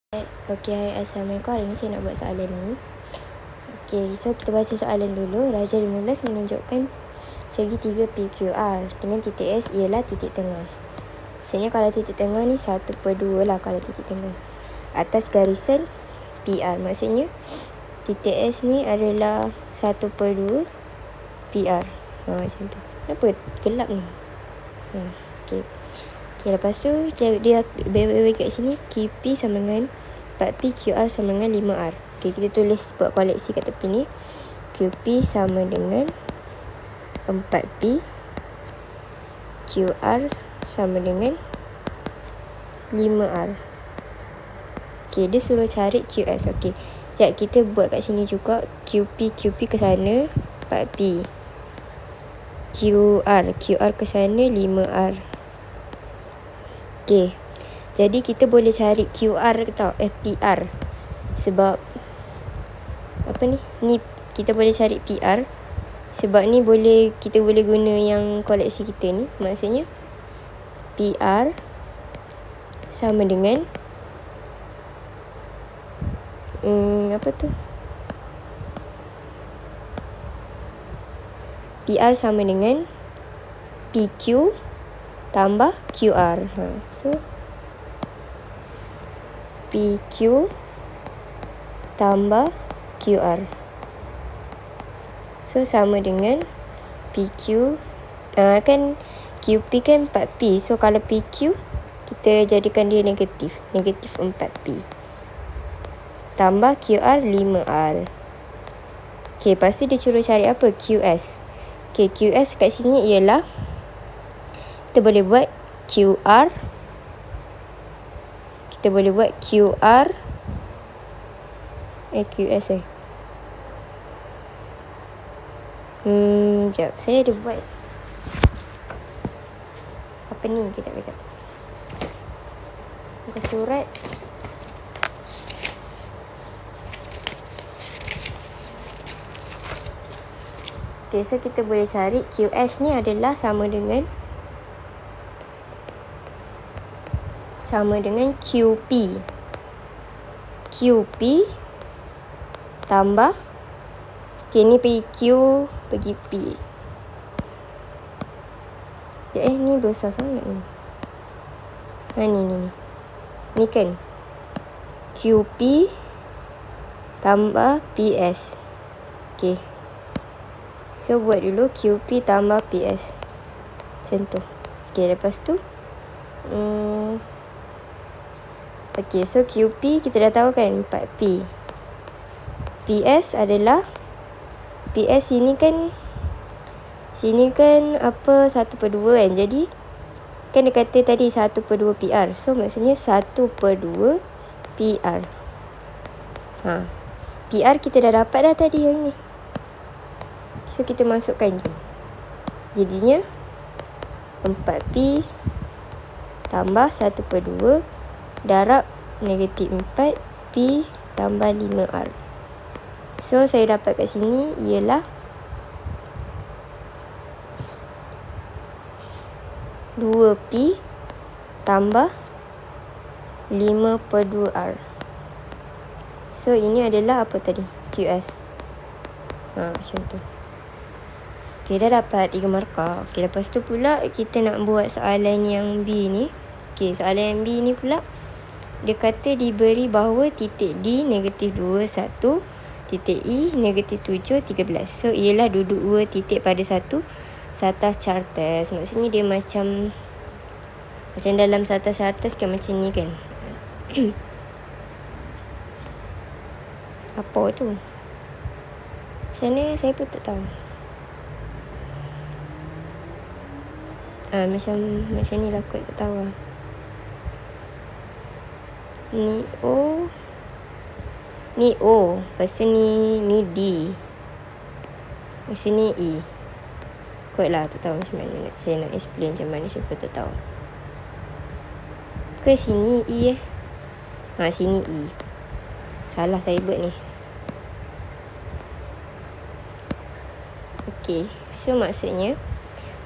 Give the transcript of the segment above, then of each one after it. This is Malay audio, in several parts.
Okay, Assalamualaikum. Hari ni saya nak buat soalan ni. Okay, so kita baca soalan dulu. Raja 15 menunjukkan segi 3 PQR dengan titik S ialah titik tengah. Maksudnya kalau titik tengah ni 1/2 lah kalau titik tengah. Atas garisan PR. Maksudnya titik S ni adalah 1/2 PR. Macam tu. Kenapa gelap ni? Okay. Okay, lepas tu dia bagi kat sini QP sama dengan 4P, QR sama dengan 5R. Okay, kita tulis buat koleksi kat tepi ni. QP sama dengan 4P, QR sama dengan 5R. Okay, dia suruh cari QS. Okay, sekejap kita buat kat sini juga. QP ke sana 4P, QR ke sana 5R. Okay, jadi kita boleh cari QR tau, PR. Sebab apa ni kita boleh cari PR. Sebab ni kita boleh guna yang koleksi kita ni. Maksudnya PR sama dengan PR sama dengan PQ tambah QR. So PQ tambah QR. So sama dengan PQ kan QP kan 4P. So kalau PQ kita jadikan dia negatif 4P. Tambah QR 5R. Okay, lepas tu dia suruh cari apa? QS. Okay, QS kat sini ialah kita boleh buat QR. Kita boleh buat QR QS sekejap, saya ada buat apa ni, kejap buka surat. Okay, so kita boleh cari QS ni adalah sama dengan QP. QP tambah, okay, ni pergi Q, pergi P. Sekejap ni besar sangat ni. Ni kan QP tambah PS. Okay, so buat dulu QP tambah PS macam tu. Okay, lepas tu okay, so QP kita dah tahu kan 4P. PS adalah PS sini kan apa 1/2 kan. Jadi kan dia kata tadi 1/2 PR. So maksudnya 1/2 PR. PR kita dah dapat dah tadi yang ni. So kita masukkan je. Jadinya 4P tambah 1/2 darab negatif 4P tambah 5R. So saya dapat kat sini ialah 2P tambah 5/2R. So ini adalah apa tadi? QS. Macam tu. Okay, dah dapat 3 markah. Okay, lepas tu pula kita nak buat soalan yang B ni. Okay, soalan yang B ni pula dia kata diberi bahawa titik D negatif 2, 1, titik E negatif 7, 13. So ialah duduk 2 titik pada satu satas chartes. Maksudnya dia macam dalam satas chartes kan, macam ni kan. Apa tu? Macam mana saya pun tak tahu. Macam ni lah kot, tak tahu lah. Ni O. Lepas tu ni D. Macam ni E. Kot lah, tak tahu macam mana saya nak explain macam mana, siapa tak tahu. Ke sini E sini E. Salah saya buat ni. Okay, so maksudnya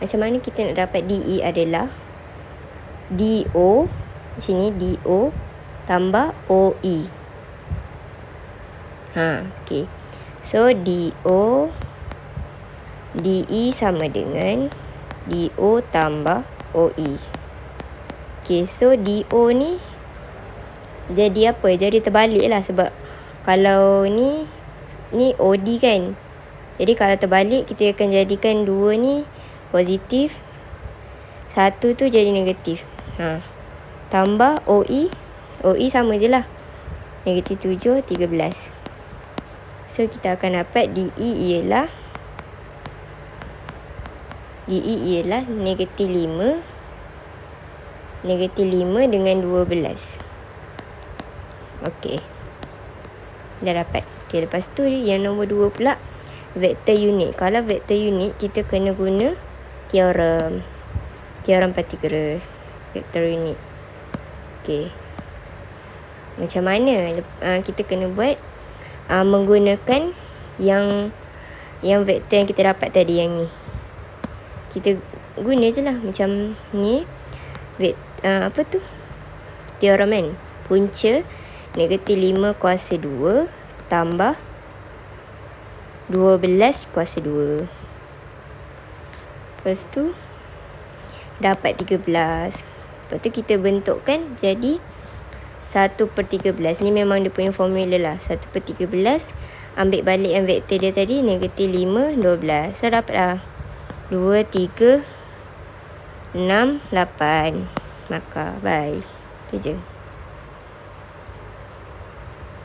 macam mana kita nak dapat DE adalah DO. Sini DO tambah OE. Okay. So, DO DE sama dengan DO tambah OE. Okay, so DO ni jadi apa? Jadi terbalik lah, sebab kalau ni OD kan. Jadi kalau terbalik, kita akan jadikan 2 ni positif, 1 tu jadi negatif. Tambah OE sama je lah, negatif 7, 13. So kita akan dapat DE ialah negatif 5 dengan 12. Okey, dah dapat. Okey, lepas tu yang nombor 2 pula, vektor unit. Kalau vektor unit, kita kena guna teorem Pythagoras, vektor unit. Okey, macam mana kita kena buat? Menggunakan yang vektor yang kita dapat tadi, yang ni. Kita guna je lah macam ni. Teorem kan. Punca negatif 5 kuasa 2 tambah 12 kuasa 2. Lepas tu dapat 13. Lepas tu kita bentukkan jadi 1/13. Ni memang dia punya formula lah. 1/13. Ambil balik yang vektor dia tadi, negatif 5, 12. So dapat lah 2, 3, 6, 8. Maka bye. Itu je.